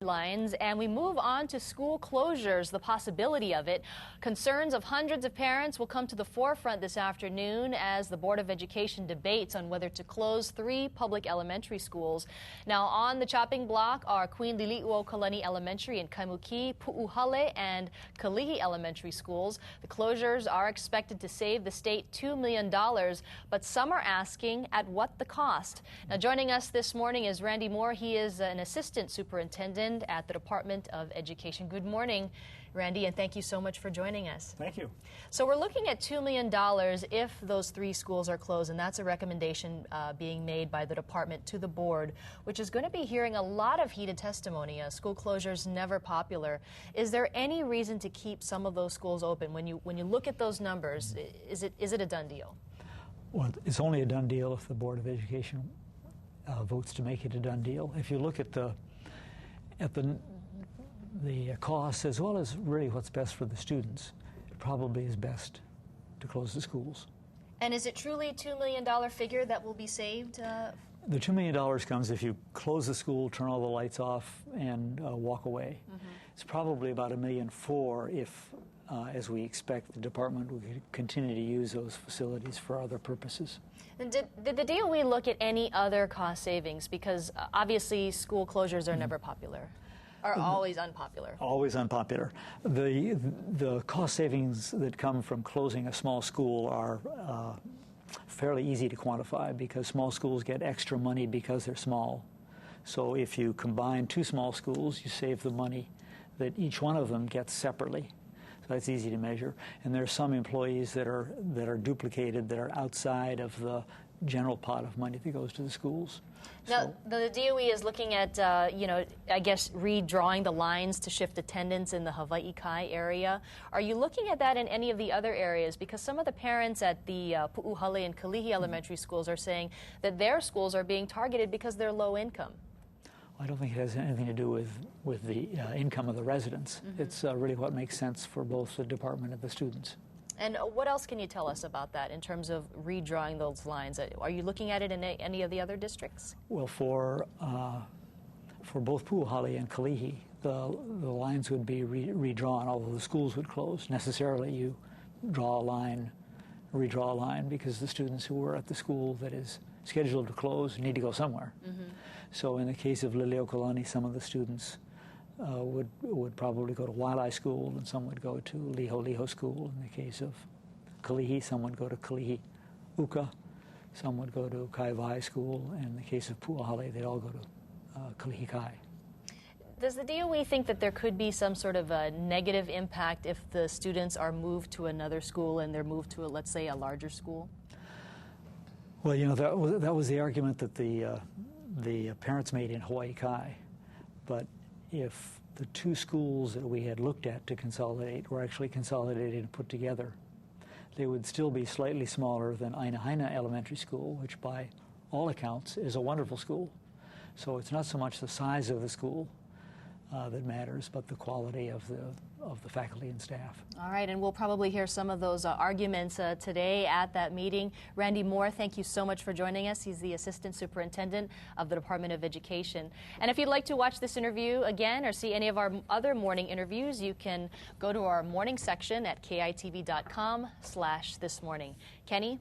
headlines, and we move on to school closures, the possibility of it. Concerns of hundreds of parents will come to the forefront this afternoon as the Board of Education debates on whether to close 3 public elementary schools. Now, on the chopping block are Queen Liliuokalani Elementary in Kaimuki, Pu'uhale, and Kalihi Elementary schools. The closures are expected to save the state $2 million, but some are asking at what the cost. Now, joining us this morning is Randy Moore. He is an assistant superintendent at the Department of Education. Good morning, Randy, and thank you so much for joining us. Thank you. So we're looking at $2 million if those 3 schools are closed, and that's a recommendation being made by the department to the board, which is going to be hearing a lot of heated testimony. School closures never popular. Is there any reason to keep some of those schools open? When you look at those numbers, is it a done deal? Well, it's only a done deal if the Board of Education votes to make it a done deal. If you look at the costs as well as really what's best for the students, it probably is best to close the schools. And is it truly a $2 million figure that will be saved? The $2 million comes if you close the school, turn all the lights off, and walk away. Mm-hmm. It's probably about $1.4 million if, as we expect, the department will continue to use those facilities for other purposes. And did the DOE look at any other cost savings? Because obviously school closures are never popular, or always unpopular. Always unpopular. The cost savings that come from closing a small school are fairly easy to quantify because small schools get extra money because they're small. So if you combine 2 small schools, you save the money that each one of them gets separately. So that's easy to measure. And there are some employees that are duplicated, that are outside of the general pot of money that goes to the schools. Now, the DOE is looking at, I guess, redrawing the lines to shift attendance in the Hawaii Kai area. Are you looking at that in any of the other areas? Because some of the parents at the Pu'uhale and Kalihi elementary schools are saying that their schools are being targeted because they're low income. I don't think it has anything to do with the income of the residents. Mm-hmm. It's really what makes sense for both the department and the students. And what else can you tell us about that in terms of redrawing those lines? Are you looking at it in any of the other districts? Well, for both Pu'uhale and Kalihi, the lines would be redrawn, although the schools would close. Necessarily, you redraw a line, because the students who were at the school that is scheduled to close need to go somewhere. Mm-hmm. So in the case of Liliuokalani, some of the students would probably go to Waialae School, and some would go to Liho School. In the case of Kalihi, some would go to Kalihi Uka, some would go to Kaivai School, and in the case of Pu'uhale, they'd all go to Kalihi Kai. Does the DOE think that there could be some sort of a negative impact if the students are moved to another school and they're moved to, let's say, a larger school? Well, that was the argument that the parents made in Hawaii Kai. But if the 2 schools that we had looked at to consolidate were actually consolidated and put together, they would still be slightly smaller than Ainahaina Elementary School, which by all accounts is a wonderful school. So it's not so much the size of the school that matters, but the quality of the faculty and staff. All right, and we'll probably hear some of those arguments today at that meeting. Randy Moore, thank you so much for joining us. He's the Assistant Superintendent of the Department of Education. And if you'd like to watch this interview again or see any of our other morning interviews, you can go to our morning section at kitv.com/thismorning. Kenny?